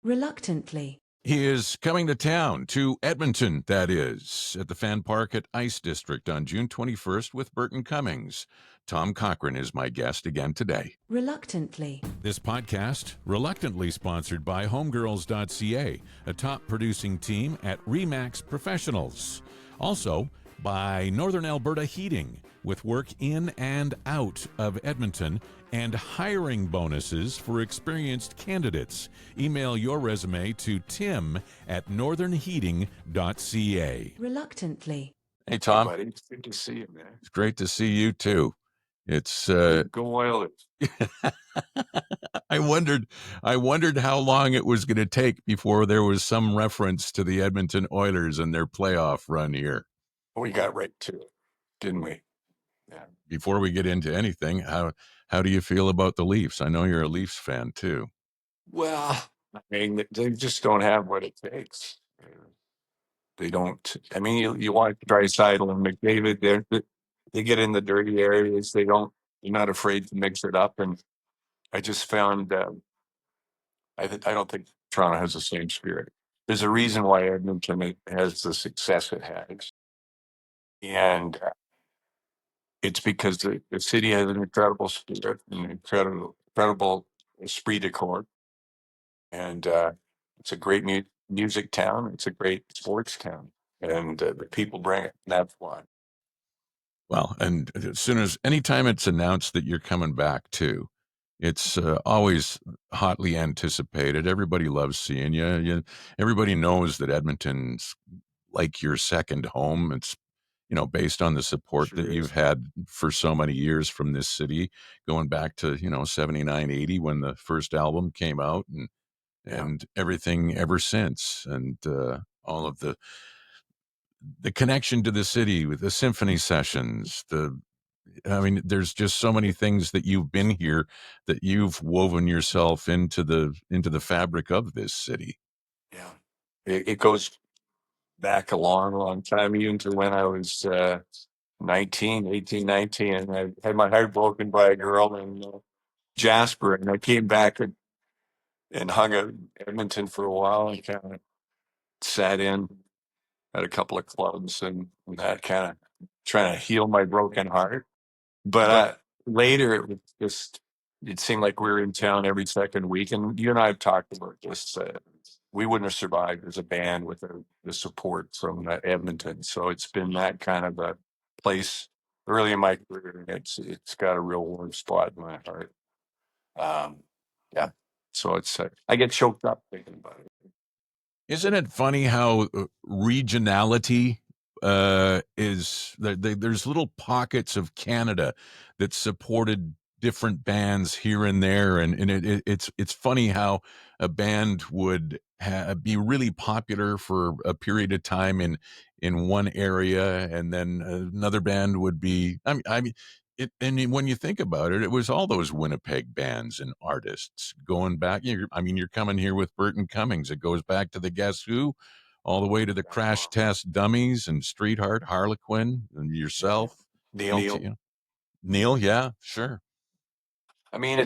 Reluctantly. He is coming to town, to Edmonton, that is, at the Fan Park at Ice District on June 21st with Burton Cummings. Tom Cohrane is my guest again today. Reluctantly. This podcast, reluctantly sponsored by homegirls.ca, a top producing team at Remax Professionals. Also, by Northern Alberta Heating, with work in and out of Edmonton and hiring bonuses for experienced candidates. Email your resume to tim@northernheating.ca. Reluctantly. Hey, Tom. Hey, buddy. It's good to see you, man. It's great to see you, too. It's Go Oilers. I wondered how long it was going to take before there was some reference to the Edmonton Oilers and their playoff run here. We got right to it, didn't we? Yeah. Before we get into anything, how do you feel about the Leafs? I know you're a Leafs fan too. Well, I mean, they just don't have what it takes. They don't. I mean, you want Draisaitl and McDavid. They get in the dirty areas. They're not afraid to mix it up. And I just found I don't think Toronto has the same spirit. There's a reason why Edmonton has the success it has, and it's because the city has an incredible spirit, an incredible esprit de corps, and it's a great music town. It's a great sports town, and the people bring it. And that's why. Well, and anytime it's announced that you're coming back too, it's always hotly anticipated. Everybody loves seeing you. Everybody knows that Edmonton's like your second home. It's based on the support Sure that is. you've had for so many years from this city, going back to 79, 80 when the first album came out, and everything ever since, and all of the connection to the city with the symphony sessions. There's just so many things that you've been here, that you've woven yourself into the fabric of this city. Yeah, it goes back a long, long time, even to when I was 19, and I had my heart broken by a girl in Jasper, and I came back and hung out in Edmonton for a while and kind of sat in at a couple of clubs and that kind of trying to heal my broken heart. But later it was it seemed like we were in town every second week. And you and I have talked about this. We wouldn't have survived as a band without the support from Edmonton. So it's been that kind of a place early in my career. And it's got a real warm spot in my heart. Yeah. So I get choked up thinking about it. Isn't it funny how regionality is there's little pockets of Canada that supported different bands here and there, and it's funny how a band would be really popular for a period of time in one area, and then another band would be. And when you think about it, it was all those Winnipeg bands and artists going back. You're coming here with Burton Cummings. It goes back to the Guess Who, all the way to the Crash Test Dummies and Streetheart, Harlequin, and yourself. Neil, yeah, sure. I mean,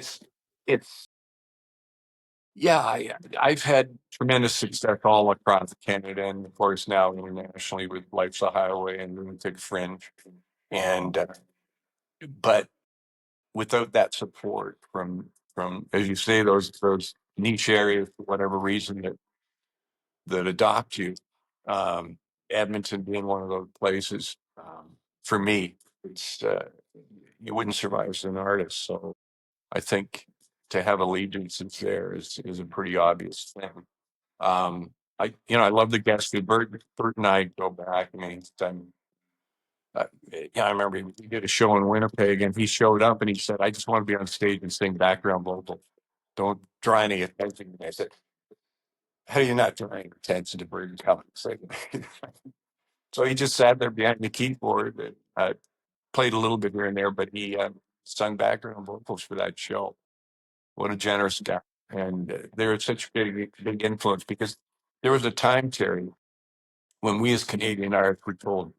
yeah, I've had tremendous success all across Canada, and of course now internationally with Life's a Highway and Lunatic Fringe, and but without that support from as you say those niche areas for whatever reason that adopt you, Edmonton being one of those places, for me, it's you wouldn't survive as an artist. So I think to have allegiances there is a pretty obvious thing. I love the guest who Bert and I go back. I mean, I remember he did a show in Winnipeg, and he showed up and he said, "I just want to be on stage and sing background vocals. Don't draw any attention." And I said, "How do you not draw any attention to Bert Cummings?" So he just sat there behind the keyboard and played a little bit here and there, but he sung background vocals for that show. What a generous guy. And they're such a big influence, because there was a time, Terry, when we as Canadian artists were told,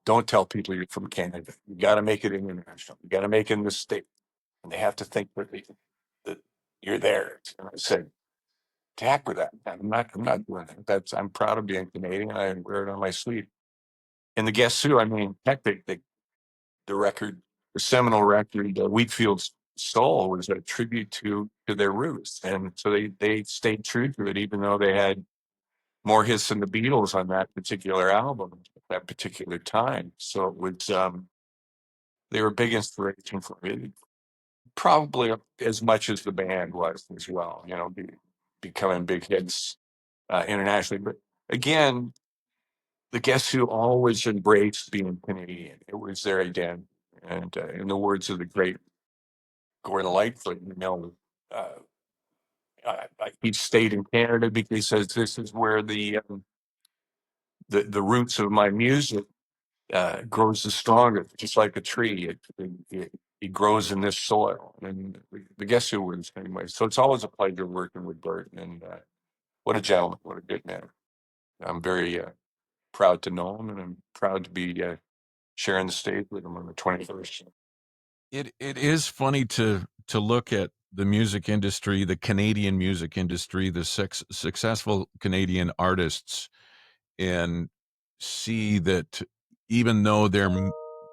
don't tell people you're from Canada. You got to make it international. You got to make it in the state. And they have to think that you're there. And I said, to heck with that. I'm not doing that. I'm proud of being Canadian. I wear it on my sleeve. And the Guess Who, I mean, heck, the record, the seminal record, Wheatfield's Soul, was a tribute to their roots. And so they stayed true to it, even though they had more hits than the Beatles on that particular album at that particular time. So it was, they were a big inspiration for me, probably as much as the band was as well, becoming big hits internationally. But again, the Guess Who always embraced being Canadian. It was their identity. And in the words of the great Gordon Lightfoot, uh, he stayed in Canada because he says this is where the roots of my music grows the strongest, just like a tree. It grows in this soil. And the Guess Who was anyway. So it's always a pleasure working with Burton. And what a gentleman, what a good man. I'm very proud to know him, and I'm proud to be sharing the stage with him on the 21st. It is funny to look at the music industry, the Canadian music industry, the successful Canadian artists, and see that even though there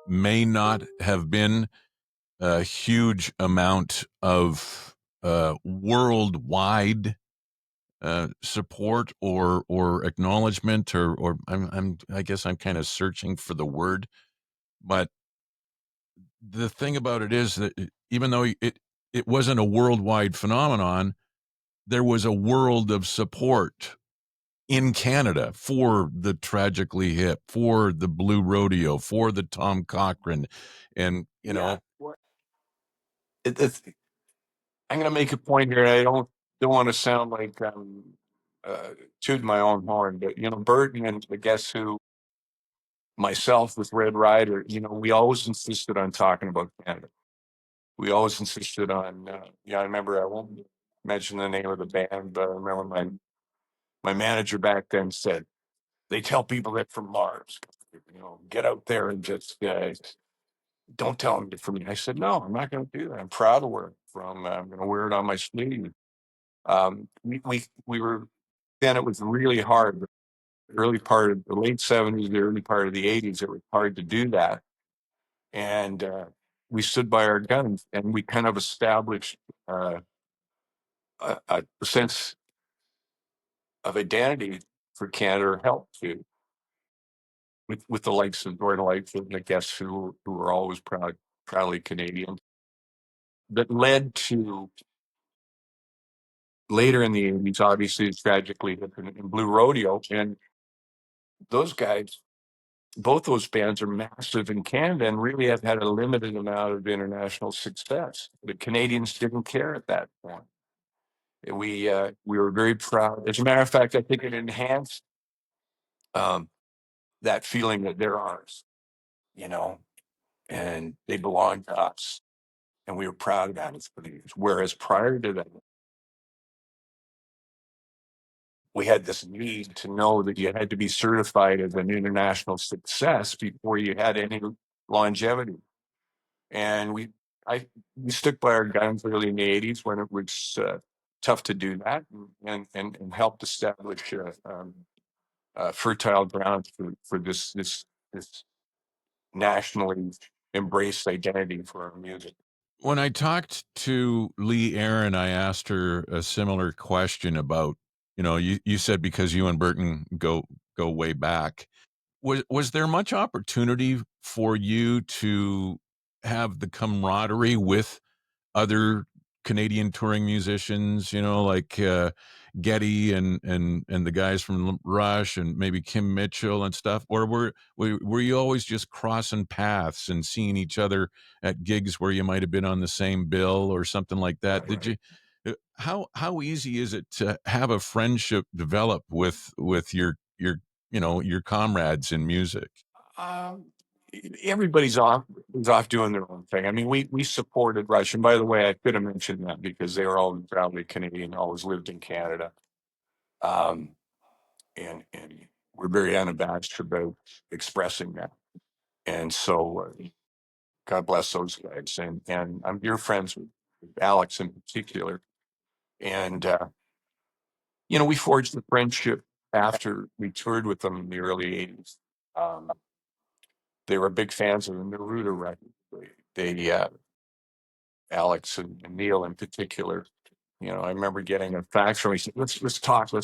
may not have been a huge amount of worldwide support or acknowledgement, or I guess I'm kind of searching for the word, but the thing about it is that even though it wasn't a worldwide phenomenon, there was a world of support in Canada for the Tragically Hip, for the Blue Rodeo, for the Tom Cohrane, and It's, I'm going to make a point here. I don't want to sound like I'm tooting my own horn, but Burton and the Guess Who, myself with Red Rider, we always insisted on talking about Canada. We always insisted on, I remember, I won't mention the name of the band, but I remember my manager back then said, they tell people that from Mars, get out there and just don't tell them from me. I said, no, I'm not going to do that. I'm proud of where I'm from. I'm going to wear it on my sleeve. We were, then it was really hard. The early part of the late 70s, the early part of the 80s, it was hard to do that. And we stood by our guns, and we kind of established a sense of identity for Canada, or helped to, with the likes of Gordon Lightfoot and the Guests who were always proudly Canadian. That led to later in the 80s, obviously, Tragically Hip and Blue Rodeo. And those guys, both those bands are massive in Canada and really have had a limited amount of international success. The Canadians didn't care at that point. We were very proud. As a matter of fact, I think it enhanced that feeling that they're ours, and they belong to us. And we were proud of that as Canadians. Whereas prior to that, we had this need to know that you had to be certified as an international success before you had any longevity. And we stuck by our guns early in the 80s when it was tough to do that, and helped establish fertile ground for this nationally embraced identity for our music. when I talked to Lee Aaron, I asked her a similar question about, you said because you and Burton go way back. Was there much opportunity for you to have the camaraderie with other Canadian touring musicians, like Getty and the guys from Rush and maybe Kim Mitchell and stuff? Or were you always just crossing paths and seeing each other at gigs where you might have been on the same bill or something like that? Did you? How easy is it to have a friendship develop with your comrades in music? Um, Everybody's off doing their own thing. I mean, we supported Rush, and by the way, I could have mentioned that because they were all proudly Canadian, always lived in Canada, um, and we're very unabashed about expressing that. And so, God bless those guys. And I'm dear friends with Alex in particular, and we forged the friendship after we toured with them in the early 80s. They were big fans of the Neruda record. They Alex and Neil in particular. I remember getting a fax from him. He said, let's talk. I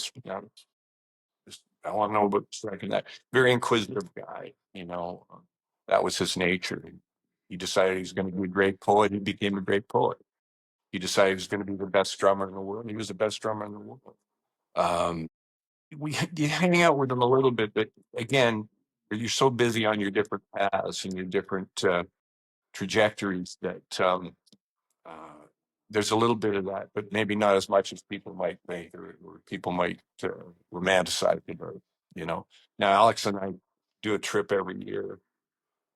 want to know about this record. That very inquisitive guy, that was his nature. He decided he was going to be a great poet. He became a great poet. He decided he was going to be the best drummer in the world. He was the best drummer in the world. You hang out with him a little bit, but again, you're so busy on your different paths and your different trajectories that uh, there's a little bit of that, but maybe not as much as people might think or people might romanticize it. Now Alex and I do a trip every year,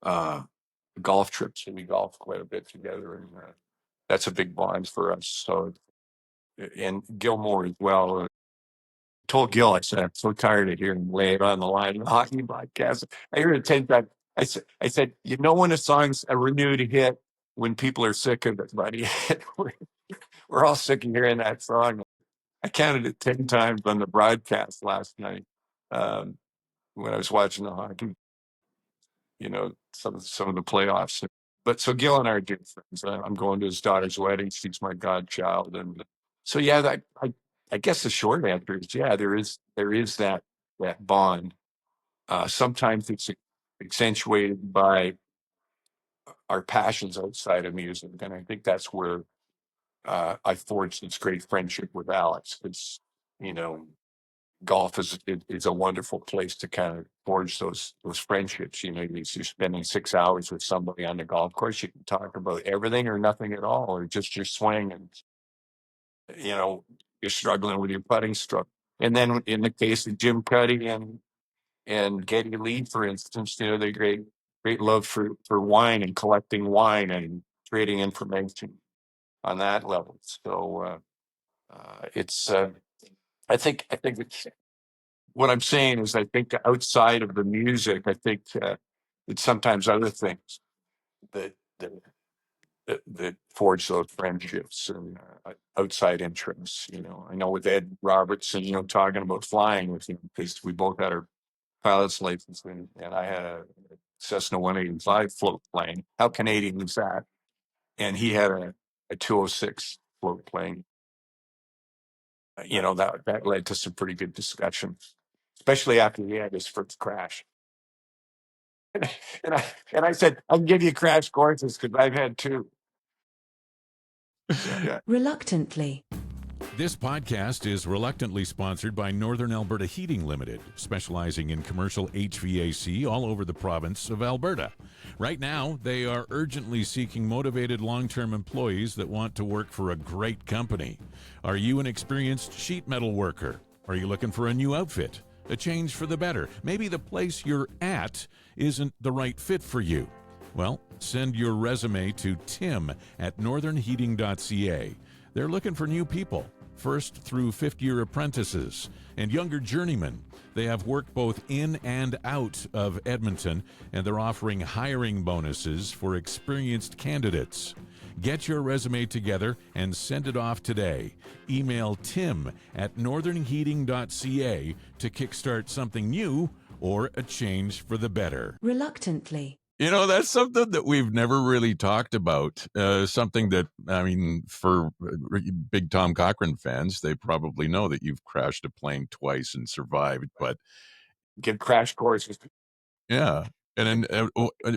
golf trips, and we golf quite a bit together, and that's a big bond for us. So, and Gilmore as well. Told Gil, I said, I'm so tired of hearing lay it on the line in the hockey podcast. I heard it 10 times. I said, when a song's a renewed hit when people are sick of it, buddy. We're all sick of hearing that song. I counted it 10 times on the broadcast last night when I was watching the hockey, some of the playoffs. But so Gil and I are good friends. I'm going to his daughter's wedding. She's my godchild. And so, yeah, I guess the short answer is, yeah, there is that bond. Sometimes it's accentuated by our passions outside of music. And I think that's where I forged this great friendship with Alex. It's, golf is a wonderful place to kind of forge those friendships. You're spending 6 hours with somebody on the golf course. You can talk about everything or nothing at all, or just your swing, and you're struggling with your putting stroke. And then in the case of Jim Cuddy and Geddy Lee, for instance, they great love for wine and collecting wine and trading information on that level. So it's I think it's what I'm saying is, I think outside of the music, I think it's sometimes other things that that, that forge those friendships and outside interests. I know with Ed Robertson, talking about flying with him, because we both had our pilot's license, and I had a Cessna 185 float plane. How Canadian is that? And he had a 206 float plane. That led to some pretty good discussions, especially after he had his first crash. And I said, I can give you crash courses because I've had two. So, yeah. Reluctantly. This podcast is reluctantly sponsored by Northern Alberta Heating Limited, specializing in commercial HVAC all over the province of Alberta. Right now, they are urgently seeking motivated long-term employees that want to work for a great company. Are you an experienced sheet metal worker? Are you looking for a new outfit? A change for the better? Maybe the place you're at isn't the right fit for you. Well, send your resume to tim@northernheating.ca. They're looking for new people, first through fifth-year apprentices and younger journeymen. They have work both in and out of Edmonton, and they're offering hiring bonuses for experienced candidates. Get your resume together and send it off today. Email tim@northernheating.ca to kickstart something new or a change for the better. Reluctantly. That's something that we've never really talked about. Something that, for big Tom Cohrane fans, they probably know that you've crashed a plane twice and survived. But Give crash courses. yeah, and then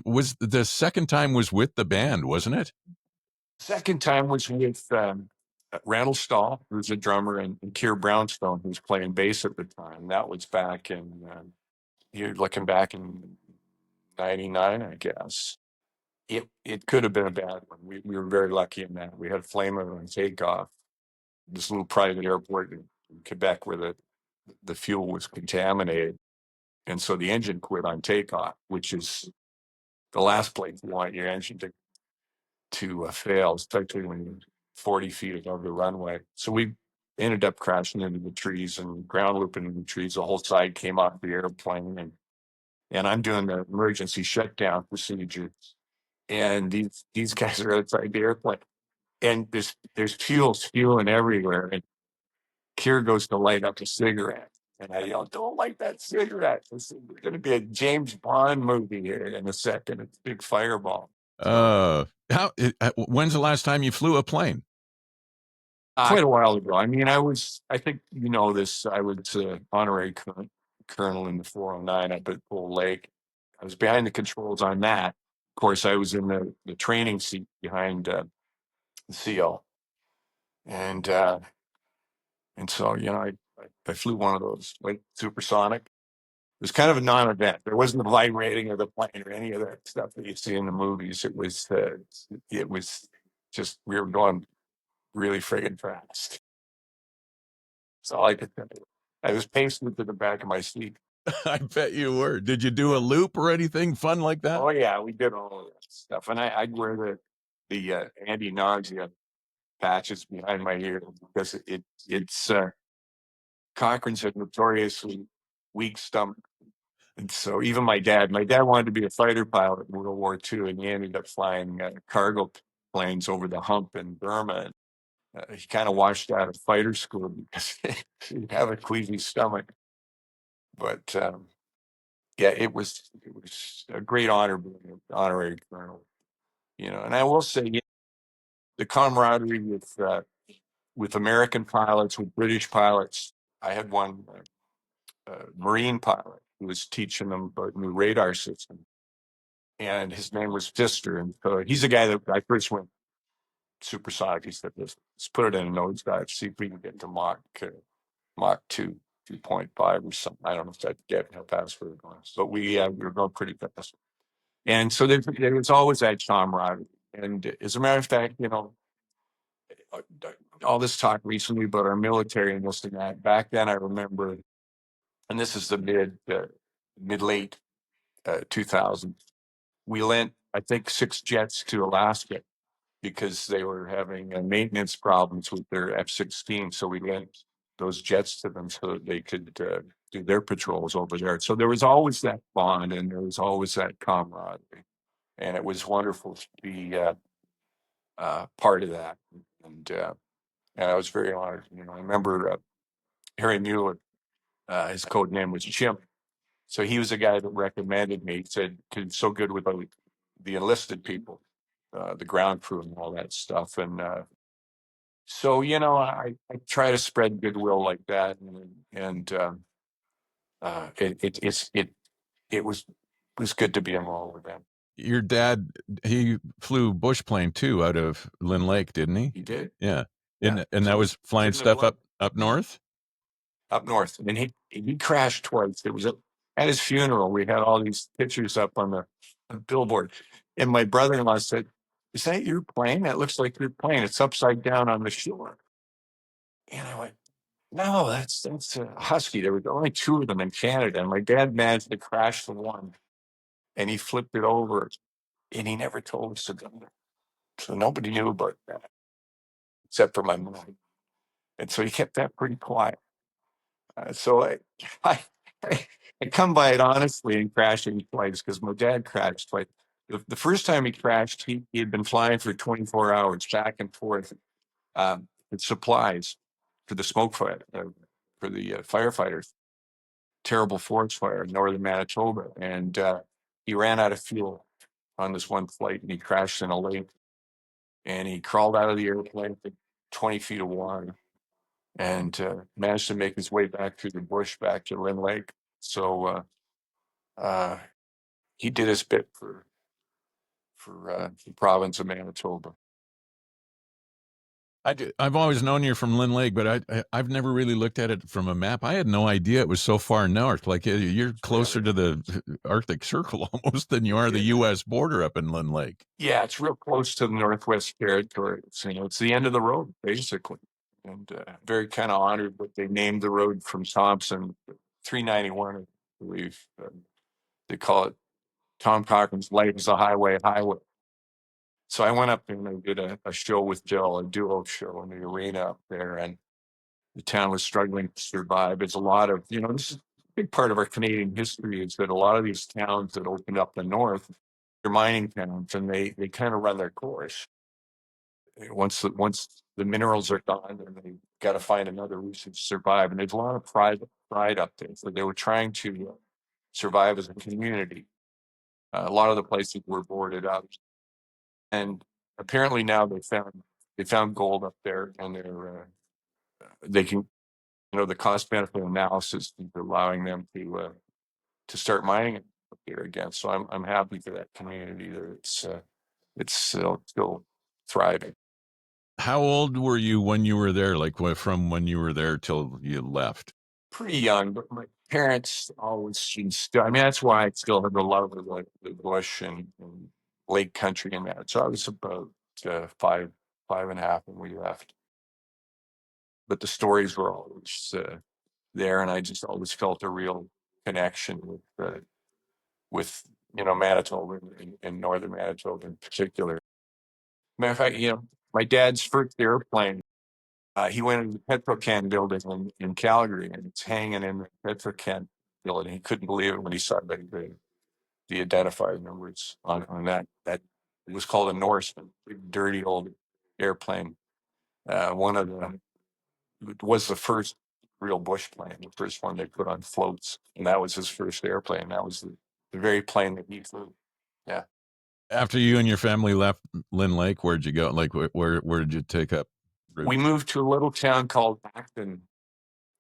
was the second time was with the band, wasn't it? Second time was with Randall Stahl, who's a drummer, and Keir Brownstone, who's playing bass at the time. That was back in, you're looking back in 99, I guess. It could have been a bad one. We were very lucky in that. We had flamer on takeoff, this little private airport in Quebec where the fuel was contaminated. And so the engine quit on takeoff, which is the last place you want your engine to fail, especially when you're 40 feet above the runway. So we ended up crashing into the trees and ground looping into the trees. The whole side came off the airplane, and I'm doing the emergency shutdown procedure. And these guys are outside the airplane, and there's fuel spewing everywhere. Kier goes to light up a cigarette. And I yell, don't light that cigarette. There's going to be a James Bond movie here in a second. It's a big fireball. When's the last time you flew a plane? Quite a while ago. I mean, I think you know this, I was honorary colonel in the 409 up at Bull Lake. I was behind the controls on that. Of course, I was in the training seat behind the CO. And so, you know, I flew one of those, went supersonic. It was kind of a non-event. There wasn't the vibrating of the plane or any of that stuff that you see in the movies. It was just, we were going really friggin' fast. So I was pacing to the back of my seat. I bet you were. Did you do a loop or anything fun like that? Oh yeah, we did all of that stuff. And I'd wear the anti-nausea patches behind my ear because it's Cochrane's a notoriously weak stomach. And so even my dad wanted to be a fighter pilot in World War II, and he ended up flying cargo planes over the hump in Burma. He kind of washed out of fighter school because he had a queasy stomach. But yeah, it was a great honor being an honorary colonel. You know, and I will say, the camaraderie with American pilots, with British pilots. I had one Marine pilot who was teaching them about new radar system, and his name was Pfister. And so he's the guy that I first went supersonic. He said, let's put it in a nosedive, see if we can get to Mach 2, 2.5 or something. I don't know if I'd get how fast we were going, but we were going pretty fast. And so there was always that camaraderie. And as a matter of fact, you know, all this talk recently about our military and this and that. Back then, I remember, and this is the mid-late 2000s, we lent, I think, 6 jets to Alaska because they were having maintenance problems with their F-16. So we lent those jets to them so that they could do their patrols over there. So there was always that bond and there was always that camaraderie. And it was wonderful to be part of that. And I was very honored. You know, I remember Harry Mueller, his code name was Chimp. So he was a guy that recommended me. He said, "He's so good with the enlisted people, the ground crew and all that stuff." And so, you know, I try to spread goodwill like that. And it was good to be involved with them. Your dad, he flew bush plane too out of Lynn Lake, didn't he? He did. Yeah. Yeah. And So that was flying stuff up north? Up north. And he crashed twice. It was at his funeral. We had all these pictures up on the billboard. And my brother-in-law said, "Is that your plane? That looks like your plane. It's upside down on the shore." And I went, "No, that's a Husky." There were only 2 of them in Canada. And my dad managed to crash the one. And he flipped it over. And he never told us about it. So nobody knew about that, except for my mom. And so he kept that pretty quiet. So I, I come by it honestly in crashing twice because my dad crashed twice. The first time he crashed, he had been flying for 24 hours back and forth with supplies for the smoke fire, for the firefighters. Terrible forest fire in northern Manitoba. And he ran out of fuel on this one flight and he crashed in a lake. And he crawled out of the airplane to 20 feet of water and managed to make his way back through the bush back to Lynn Lake. So he did his bit for the province of Manitoba. I've always known you're from Lynn Lake, but I've never really looked at it from a map. I had no idea it was so far north. Like you're closer to the Arctic Circle almost than you are the U.S. border up in Lynn Lake. Yeah, it's real close to the Northwest Territories. You know, it's the end of the road basically, and very kind of honored that they named the road from Thompson 391. I believe they call it Tom Cochrane's Life is a Highway. So I went up and I did a show with Jill, a duo show in the arena up there, and the town was struggling to survive. It's a lot of, you know, this is a big part of our Canadian history is that a lot of these towns that opened up the north, they're mining towns and they kind of run their course. once the minerals are gone, then they got to find another reason to survive. And there's a lot of pride up there. So they were trying to survive as a community. A lot of the places were boarded up, and apparently now they found gold up there, and they can, the cost benefit analysis is allowing them to start mining it up there again. So I'm happy for that community there. It's still thriving. How old were you when you were there? Like from when you were there till you left? Pretty young, but my parents always instilled. I mean, that's why I still have the love of like the bush and lake country and that. So I was about five and a half when we left. But the stories were always there, and I just always felt a real connection with Manitoba and northern Manitoba in particular. Matter of fact, my dad's first airplane. He went in the Petrocan building in Calgary, and it's hanging in the Petrocan building. He couldn't believe it when he saw the identifier numbers on that. That it was called a Norseman, big dirty old airplane. One of the It was the first real bush plane, the first one they put on floats, and that was his first airplane. That was the very plane that he flew. Yeah. After you and your family left Lynn Lake, where'd you go? Like where did you take up route? We moved to a little town called Acton,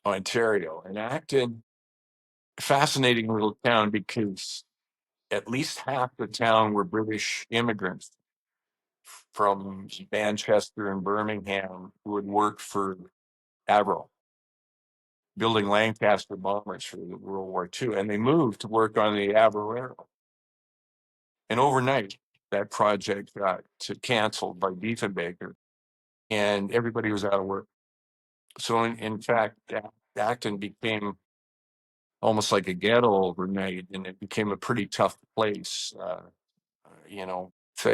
Ontario. And Acton, fascinating little town because at least half the town were British immigrants from Manchester and Birmingham who had worked for Avro, building Lancaster bombers for World War II. And they moved to work on the Avro Arrow. And overnight, that project got canceled by Diefenbaker, and everybody was out of work. So in fact, Acton became almost like a ghetto overnight, and it became a pretty tough place. So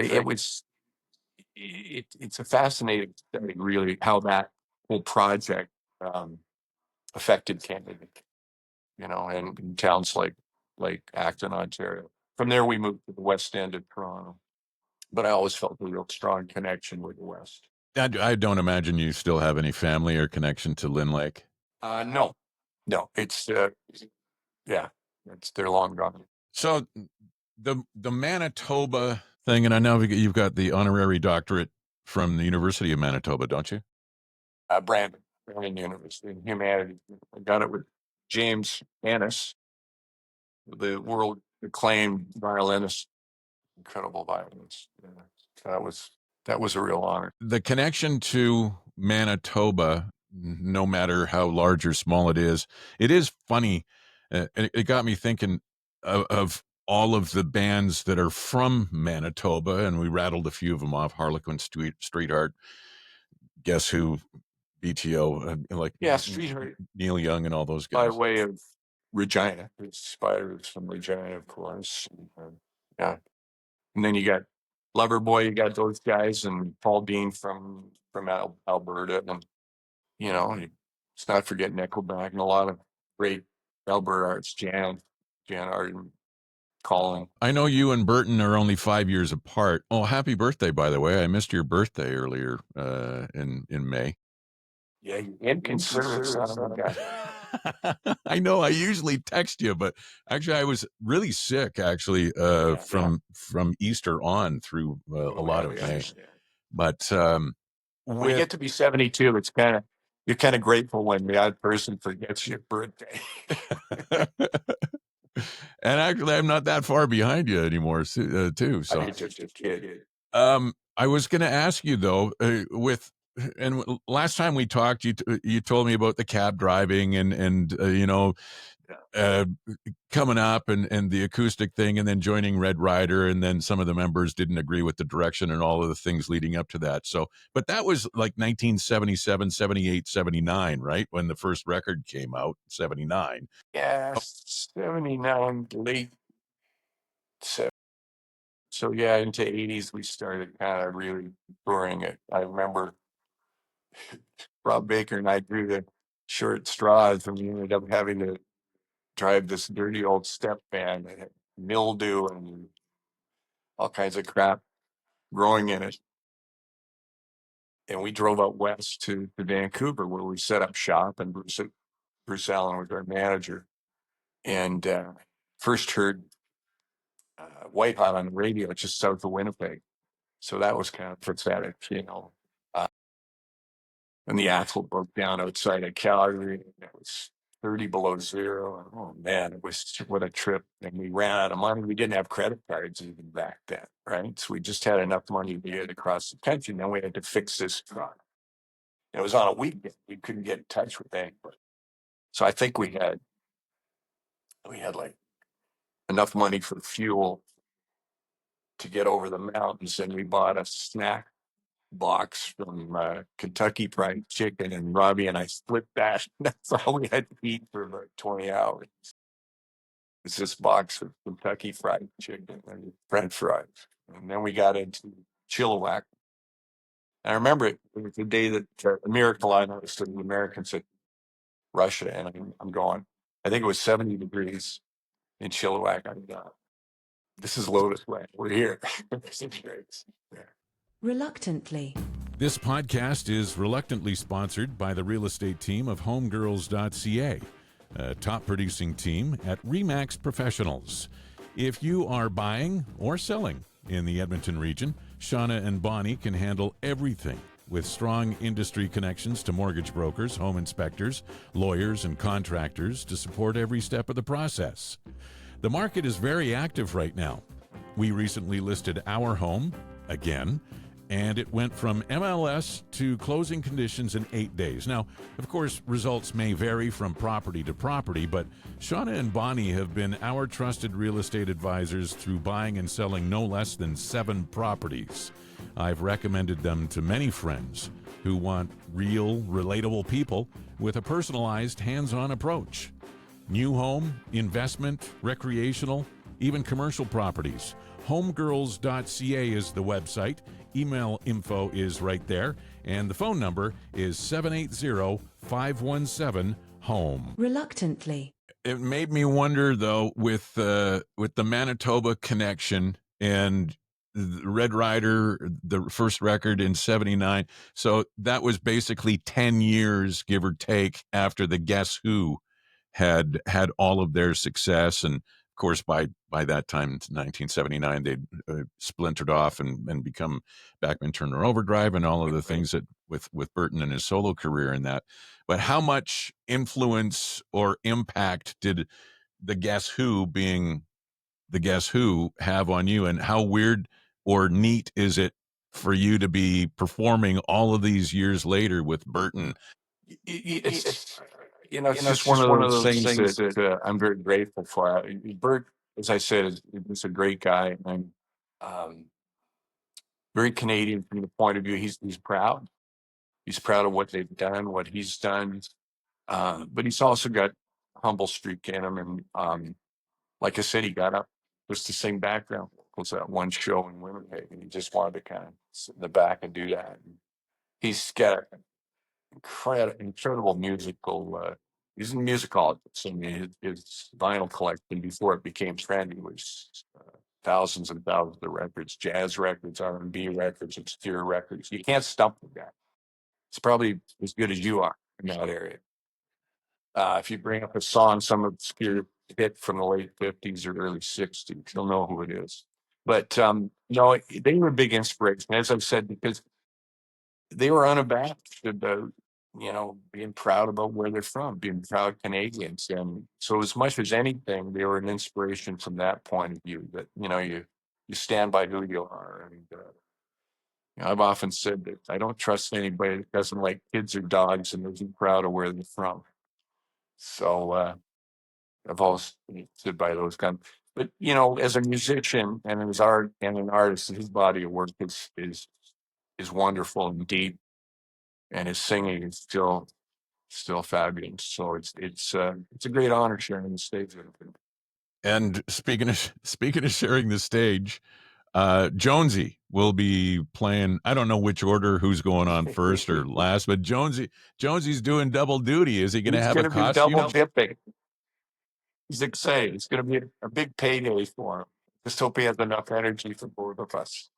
it's a fascinating study, really, how that whole project affected Canada, and in towns like Acton, Ontario. From there, we moved to the west end of Toronto, but I always felt a real strong connection with the West. I don't imagine you still have any family or connection to Lynn Lake. No, it's yeah, they're long gone. So the Manitoba thing, and I know you've got the honorary doctorate from the University of Manitoba, don't you? Brandon University in humanities. I got it with James Annis, the world acclaimed violinist, incredible violinist. Yeah, that was a real honor. The connection to Manitoba, no matter how large or small it is funny. It got me thinking of all of the bands that are from Manitoba, and we rattled a few of them off: Harlequin, Streetheart, Guess Who, BTO, like Streetheart, Neil Young, and all those guys. By way of Regina, Spiders from Regina, of course. Yeah, and then you got Loverboy, you got those guys, and Paul Dean from Alberta, and let's not forget Nickelback and a lot of great Alberta arts, Jan Arden, Colin. I know you and Burton are only 5 years apart. Oh, happy birthday, by the way. I missed your birthday earlier in May. Yeah, you inconsiderate son of a gun. I know I usually text you, but actually I was really sick from Easter on through a lot of May. But when you get to be 72, you're kind of grateful when the odd person forgets your birthday. And actually, I'm not that far behind you anymore, too. So, I'm just a kid. I was going to ask you though, last time we talked, you told me about the cab driving and coming up and the acoustic thing, and then joining Red Rider, and then some of the members didn't agree with the direction and all of the things leading up to that. So, but that was like 1977, 78, 79, right? When the first record came out, 79. Yeah, 79, late 70. So yeah, into 80s, we started kind of really touring it. I remember Rob Baker and I drew the short straws, and we ended up having to drive this dirty old step van that had mildew and all kinds of crap growing in it. and we drove out west to Vancouver, where we set up shop, and Bruce Allen was our manager, and first heard White Hot on the radio just south of Winnipeg. So that was kind of prophetic, and the axle broke down outside of Calgary. It was 30 below zero. And, oh man, it was what a trip. And we ran out of money. We didn't have credit cards even back then, right? So we just had enough money to get across the country. And then we had to fix this truck. And it was on a weekend. We couldn't get in touch with anybody. So I think we had like enough money for fuel to get over the mountains, and we bought a snack box from Kentucky Fried Chicken, and Robbie and I split that. That's all we had to eat for about 20 hours. It's this box of Kentucky Fried Chicken and French fries. And then we got into Chilliwack. I remember it was the day that a miracle I noticed that the Americans at Russia, and I'm going, I think it was 70 degrees in Chilliwack. I thought, this is Lotus Land. We're here. Yeah. Reluctantly. This podcast is reluctantly sponsored by the real estate team of homegirls.ca, a top producing team at Remax Professionals. If you are buying or selling in the Edmonton region, Shauna and Bonnie can handle everything with strong industry connections to mortgage brokers, home inspectors, lawyers, and contractors to support every step of the process. The market is very active right now. We recently listed our home again, and it went from MLS to closing conditions in 8 days. Now, of course, results may vary from property to property, but Shauna and Bonnie have been our trusted real estate advisors through buying and selling no less than 7 properties. I've recommended them to many friends who want real, relatable people with a personalized, hands-on approach. New home, investment, recreational, even commercial properties. Homegirls.ca is the website. Email info is right there. And the phone number is 780-517-HOME. Reluctantly. It made me wonder, though, with the Manitoba Connection and Red Rider, the first record in 79. So that was basically 10 years, give or take, after the Guess Who had all of their success. And of course, by that time, 1979, they'd splintered off and become Bachman Turner Overdrive and all of the things that with Burton and his solo career and that. But how much influence or impact did the Guess Who, being the Guess Who, have on you? And how weird or neat is it for you to be performing all of these years later with Burton? It's just one of those things that I'm very grateful for. Bert, as I said, is a great guy, and very Canadian from the point of view. He's proud. He's proud of what they've done, what he's done, but he's also got a humble streak in him. And like I said, he got up just to sing background vocals at one show in Winnipeg, and he just wanted to kind of sit in the back and do that. And he's got incredible musical. He's a musicologist. I mean, his vinyl collection before it became trendy was thousands and thousands of records, jazz records, R&B records, obscure records. You can't stump the guy. It's probably as good as you are in that area. If you bring up a song, some obscure hit from the late 50s or early 60s, you'll know who it is. But no, they were a big inspiration, as I've said, because they were unabashed about, being proud about where they're from, being proud Canadians. And so as much as anything, they were an inspiration from that point of view, that, you stand by who you are. And I've often said that I don't trust anybody that doesn't like kids or dogs and isn't proud of where they're from. So I've always stood by those guns. But, as a musician and as an artist, his body of work is wonderful and deep. And his singing is still fabulous. So it's a great honor sharing the stage with him. And speaking of sharing the stage, Jonesy will be playing. I don't know which order, who's going on first or last, but Jonesy's doing double duty. Is he going to have a costume? Double dipping. He's excited. It's going to be a big payday for him. Just hope he has enough energy for both of us.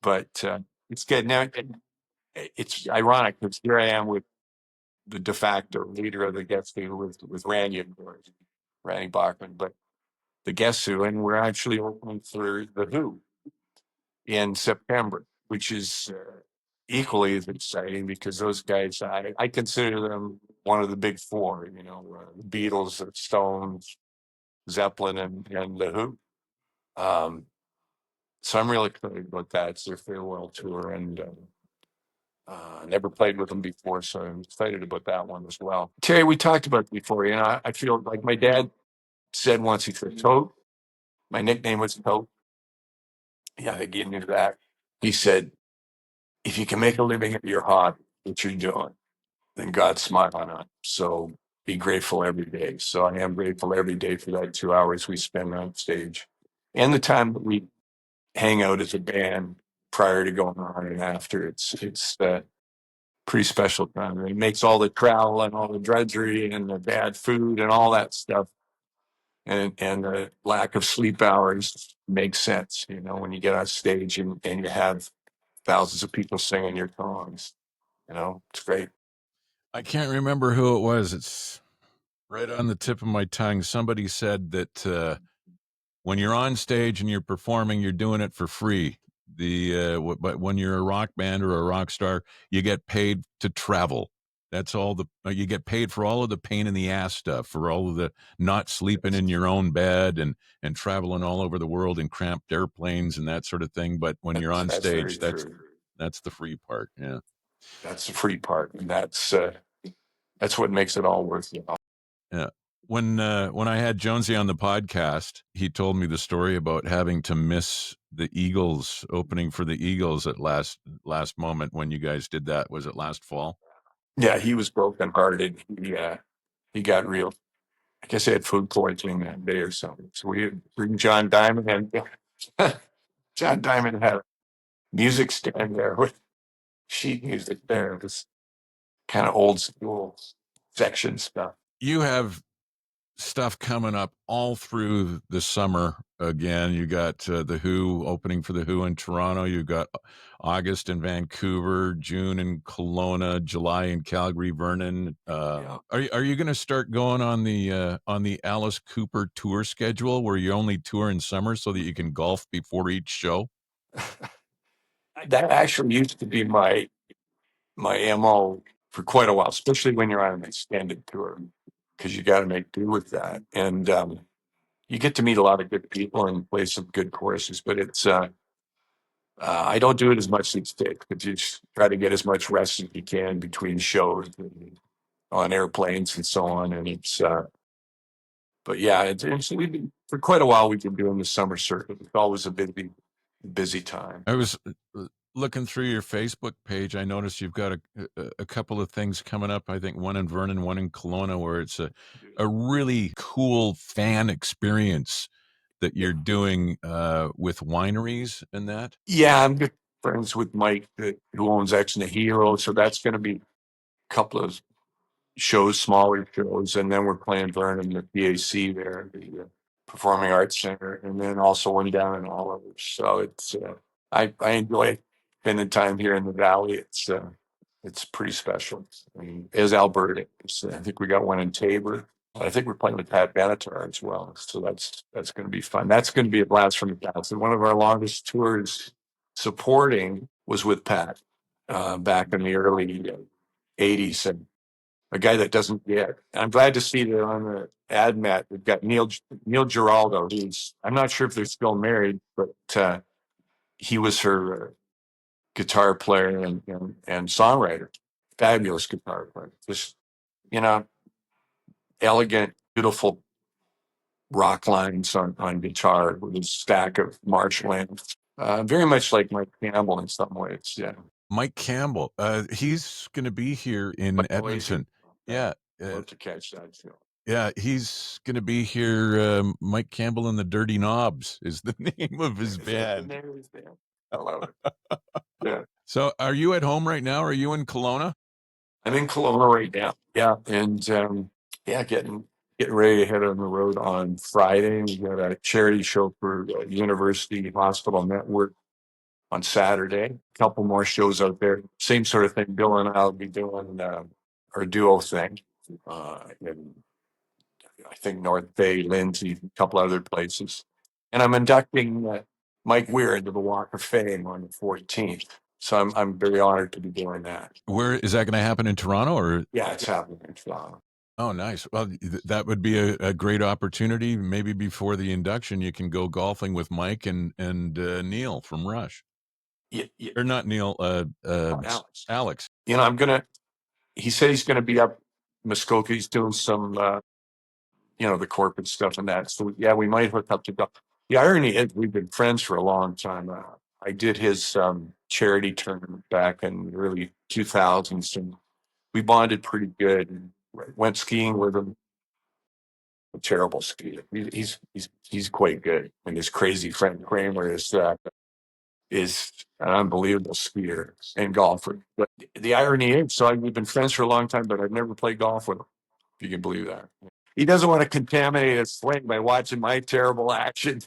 But it's good now. it's ironic because here I am with the de facto leader of the Guess Who with Randy, of course, Randy Bachman, but the Guess Who, and we're actually opening for the Who in September, which is equally as exciting because those guys, I consider them one of the big four, the Beatles, the Stones, Zeppelin, and the Who. So I'm really excited about that. It's their farewell tour, and never played with them before, so I'm excited about that one as well. Terry, we talked about it before. I feel like my dad said once, he said, Toad, my nickname was Toad. Yeah, I think he knew that. He said, if you can make a living at your hobby, what you're doing, then God's smiling on you. So be grateful every day. So I am grateful every day for that 2 hours we spend on stage and the time that we hang out as a band prior to going on and after. It's pretty special time. It makes all the travel and all the drudgery and the bad food and all that stuff and the lack of sleep hours makes sense, when you get on stage and you have thousands of people singing your songs. It's great. I can't remember who it was. It's right on the tip of my tongue. Somebody said that when you're on stage and you're performing, you're doing it for free. But when you're a rock band or a rock star, you get paid to travel. That's all you get paid for all of the pain in the ass stuff, for all of the not sleeping in your own bed and traveling all over the world in cramped airplanes and that sort of thing. But when you're on stage, that's the free part. Yeah. That's the free part. And that's what makes it all worth it. Yeah. When I had Jonesy on the podcast, he told me the story about having to miss the Eagles opening for the Eagles at last moment when you guys did that. Was it last fall? Yeah, he was brokenhearted. He got real. I guess he had food poisoning that day or something. So we bring John Diamond, and John Diamond had a music stand there with sheet music there. It was kind of old school section stuff. You have stuff coming up all through the summer again. You got the Who opening for the Who in Toronto. You got August in Vancouver, June in Kelowna, July in Calgary, Vernon. Are you going to start going on the Alice Cooper tour schedule where you only tour in summer so that you can golf before each show? That actually used to be my MO for quite a while, especially when you're on an extended tour, because you got to make do with that. And you get to meet a lot of good people and play some good courses, but it's I don't do it as much these days because you just try to get as much rest as you can between shows and on airplanes and so on. And but yeah, we've been for quite a while. We've been doing the summer circuit. It's always a busy time. I was looking through your Facebook page. I noticed you've got a couple of things coming up. I think one in Vernon, one in Kelowna, where it's a really cool fan experience that you're doing with wineries and that. Yeah, I'm good friends with Mike, who owns Ex Nihilo. So that's going to be a couple of shows, smaller shows, and then we're playing Vernon, the PAC there, the Performing Arts Center, and then also one down in Oliver. So it's I enjoy spending time here in the valley. It's pretty special. I mean, as Alberta, I think we got one in Tabor. I think we're playing with Pat Benatar as well. So that's going to be fun. That's going to be a blast from the past. And one of our longest tours supporting was with Pat back in the early 80s. And a guy that doesn't get. I'm glad to see that on the ad mat we've got Neil Giraldo. I'm not sure if they're still married, but he was her guitar player and songwriter. Fabulous guitar player. Just elegant, beautiful rock lines on guitar with a stack of Marshland. Very much like Mike Campbell in some ways. Yeah. Mike Campbell. He's going to be here in Edmonton. Yeah. Love to catch that show. Yeah, he's going to be here. Mike Campbell and the Dirty Knobs is the name of his band. I love it. Yeah. So are you at home right now? Are you in Kelowna? I'm in Kelowna right now. Yeah. And getting ready to head on the road on Friday. We got a charity show for University Hospital Network on Saturday. A couple more shows out there. Same sort of thing. Bill and I'll be doing our duo thing. In, I think North Bay, Lindsay, a couple other places. And I'm inducting Mike Weir into the Walk of Fame on the 14th. So I'm very honored to be doing that. Where is that going to happen, in Toronto, or? Yeah, it's happening in Toronto. Oh, nice. Well, that would be a great opportunity. Maybe before the induction, you can go golfing with Mike and Neil from Rush. Yeah, Or not Neil, Alex. Alex. You know, he said he's going to be up Muskoka. He's doing some, the corporate stuff and that. So yeah, we might hook up to golf. The irony is we've been friends for a long time. I did his charity tournament back in the early 2000s, and we bonded pretty good. And went skiing with him. A terrible skier. He's quite good, and his crazy friend Kramer is an unbelievable skier and golfer. But the irony is, so we've been friends for a long time, but I've never played golf with him. If you can believe that. He doesn't want to contaminate his swing by watching my terrible action.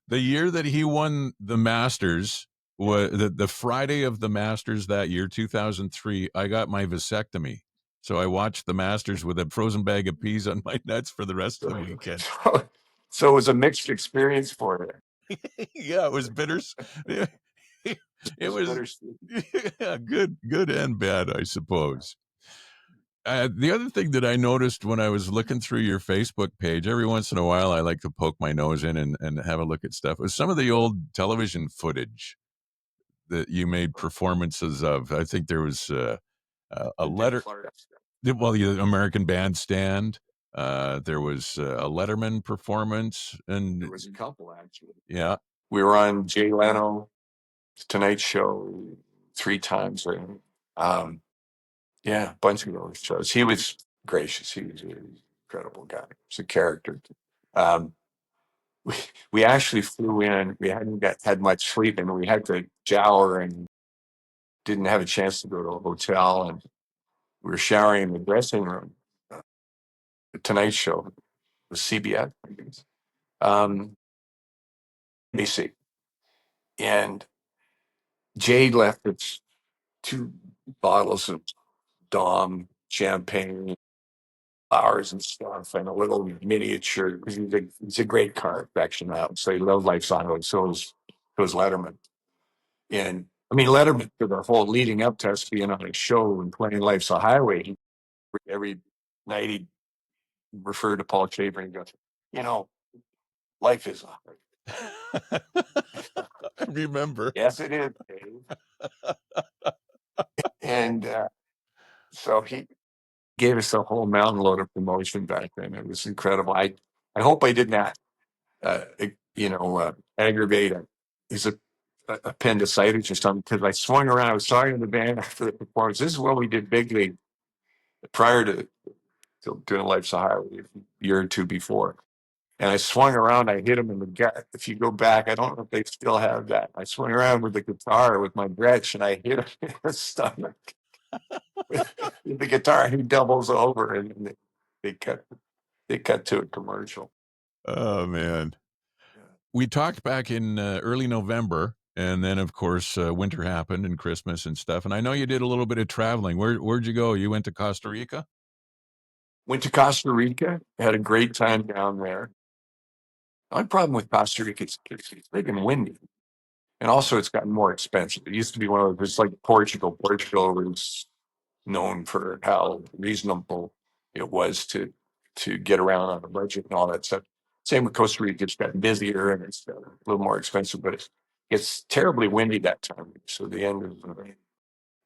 The year that he won the Masters, was the Friday of the Masters that year, 2003, I got my vasectomy. So I watched the Masters with a frozen bag of peas on my nuts for the rest of the weekend. So it was a mixed experience for you. Yeah, it was bitter. It was yeah, good and bad, I suppose. The other thing that I noticed when I was looking through your Facebook page, every once in a while I like to poke my nose in and have a look at stuff, was some of the old television footage that you made performances of. I think there was a letter, well, the American Bandstand. There was a Letterman performance, and there was a couple actually. Yeah, we were on Jay Leno, Tonight Show 3 times. Yeah, a bunch of those shows. He was gracious. He was an incredible guy. He's a character. Um, we actually flew in. We hadn't had much sleep, and we had to shower and didn't have a chance to go to a hotel. And we were showering in the dressing room. The Tonight Show was CBS, I guess. BC. And Jade left us 2 bottles of Dom champagne, flowers and stuff, and a little miniature. He's a great car affection out. So he loved Life's Highway. So was Letterman. And I mean, Letterman, for the whole leading up to us being on a show and playing Life's a Highway, every night he'd refer to Paul Shaver and go, life is a highway. I remember. Yes, it is, Dave. And so he gave us a whole mountain load of promotion back then. It was incredible. I hope I did not, aggravate his appendicitis or something, because I swung around. I was talking to the band after the performance. This is what we did big league prior to doing Life's a Highway a year or 2 before. And I swung around. I hit him in the gut. If you go back, I don't know if they still have that. I swung around with the guitar with my Gretsch, and I hit him in the stomach with the guitar. He doubles over, and they cut to a commercial. Oh man, we talked back in early November, and then of course winter happened and Christmas and stuff. And I know you did a little bit of traveling. Where'd you go? You went to Costa Rica? Went to Costa Rica. Had a great time down there. The only problem with Costa Rica is it's big and windy. And also it's gotten more expensive. It used to be one of those, like Portugal. Portugal was known for how reasonable it was to get around on a budget and all that stuff. Same with Costa Rica. It's gotten busier and it's a little more expensive, but it's terribly windy that time. So the end of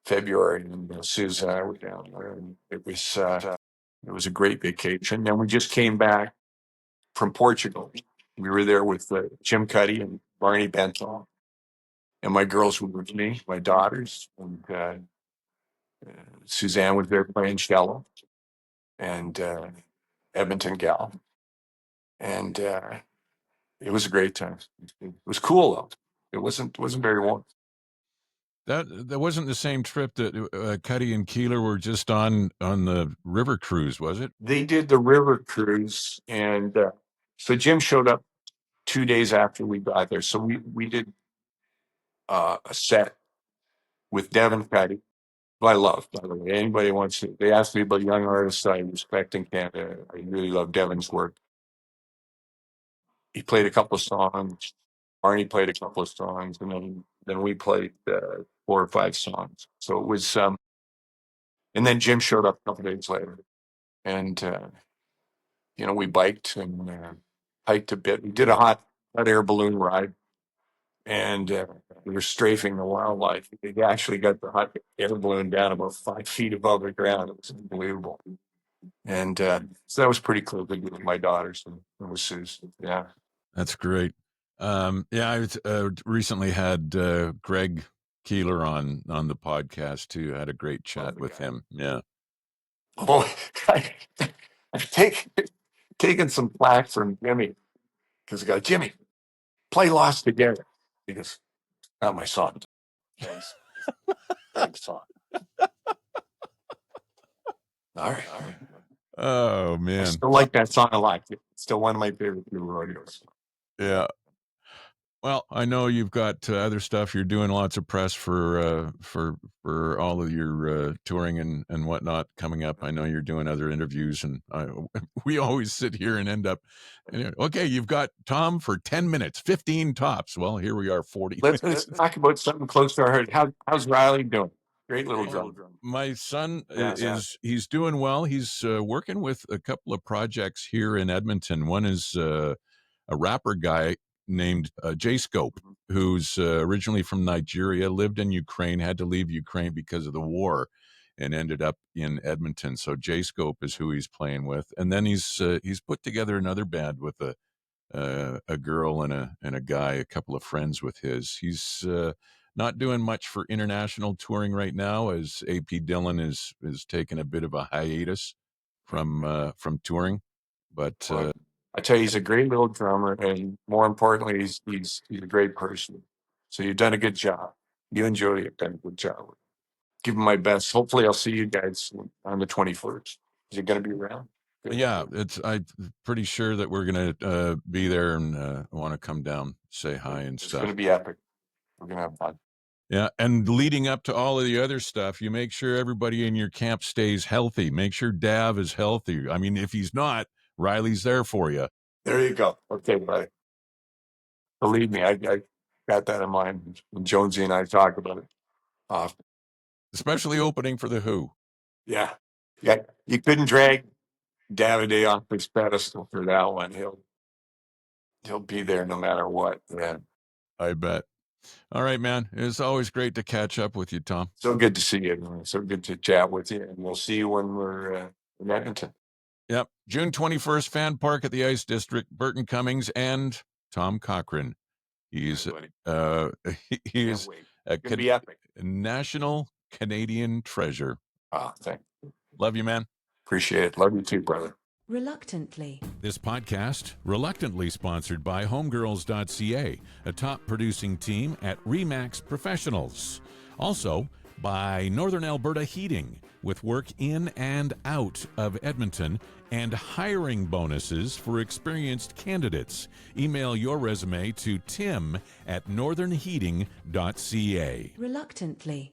February, and Susan and I were down there, and it was a great vacation. And we just came back from Portugal. We were there with Jim Cuddy and Barney Benton, and my girls were with me, my daughters, and Suzanne was there playing cello, and Edmonton gal, and it was a great time. It was cool though. It wasn't very warm. That wasn't the same trip that Cuddy and Keeler were just on the river cruise, was it? They did the river cruise, and so Jim showed up 2 days after we got there. So we did a set with Devin Cuddy, who I love, by the way. Anybody wants to, they asked me about young artists I respect in Canada. I really love Devin's work. He played a couple of songs. Arnie played a couple of songs, and then we played 4 or 5 songs. So it was, and then Jim showed up a couple of days later, and we biked and hiked a bit. We did a hot air balloon ride, and we were strafing the wildlife. We actually got the hot air balloon down about 5 feet above the ground. It was unbelievable. And so that was pretty cool to do with my daughters and with Suze. Yeah. That's great. I recently had Greg Keeler on the podcast too. I had a great chat with him. Yeah. Oh, I've taken some flack from Jimmy because I go, Jimmy, play Lost Together. He goes, not my song. Thanks, song. All right. Oh I man. still like that song a lot. It's still one of my favorite rodeos. Yeah. Well, I know you've got other stuff. You're doing lots of press for all of your touring and whatnot coming up. I know you're doing other interviews, and we always sit here and end up, okay, you've got Tom for 10 minutes, 15 tops. Well, here we are, 40 Let's minutes. talk about something close to our heart. How's Riley doing? Great little drum. My son Yeah. he's doing well. He's working with a couple of projects here in Edmonton. One is a rapper guy named J Scope, who's originally from Nigeria, lived in Ukraine, had to leave Ukraine because of the war, and ended up in Edmonton. So J Scope is who he's playing with, and then he's put together another band with a girl and a guy, a couple of friends with his. He's not doing much for international touring right now, as AP Dillon is taking a bit of a hiatus from touring, but. I tell you, he's a great little drummer, and more importantly, he's a great person. So you've done a good job. You and Jody have done a good job. Give him my best. Hopefully, I'll see you guys on the 21st. Is it going to be around? Yeah, I'm pretty sure that we're gonna be there and want to come down, say hi and stuff. It's going to be epic. We're going to have fun. Yeah, and leading up to all of the other stuff, you make sure everybody in your camp stays healthy. Make sure Dav is healthy. I mean, if he's not, Riley's there for you. There you go. Okay, buddy. Believe me, I got that in mind. When Jonesy and I talk about it often. Especially opening for The Who. Yeah. You couldn't drag Davide off his pedestal for that one. He'll be there no matter what. Yeah. I bet. All right, man. It's always great to catch up with you, Tom. So good to see you. So good to chat with you. And we'll see you when we're in Edmonton. Yep. June 21st, Fan Park at the Ice District, Burton Cummings and Tom Cohrane. He's a national Canadian treasure. Thanks. Love you, man. Appreciate it. Love you too, brother. Reluctantly. This podcast, reluctantly sponsored by homegirls.ca, a top producing team at Remax Professionals. Also by Northern Alberta Heating, with work in and out of Edmonton and hiring bonuses for experienced candidates. Email your resume to tim@northernheating.ca. Reluctantly.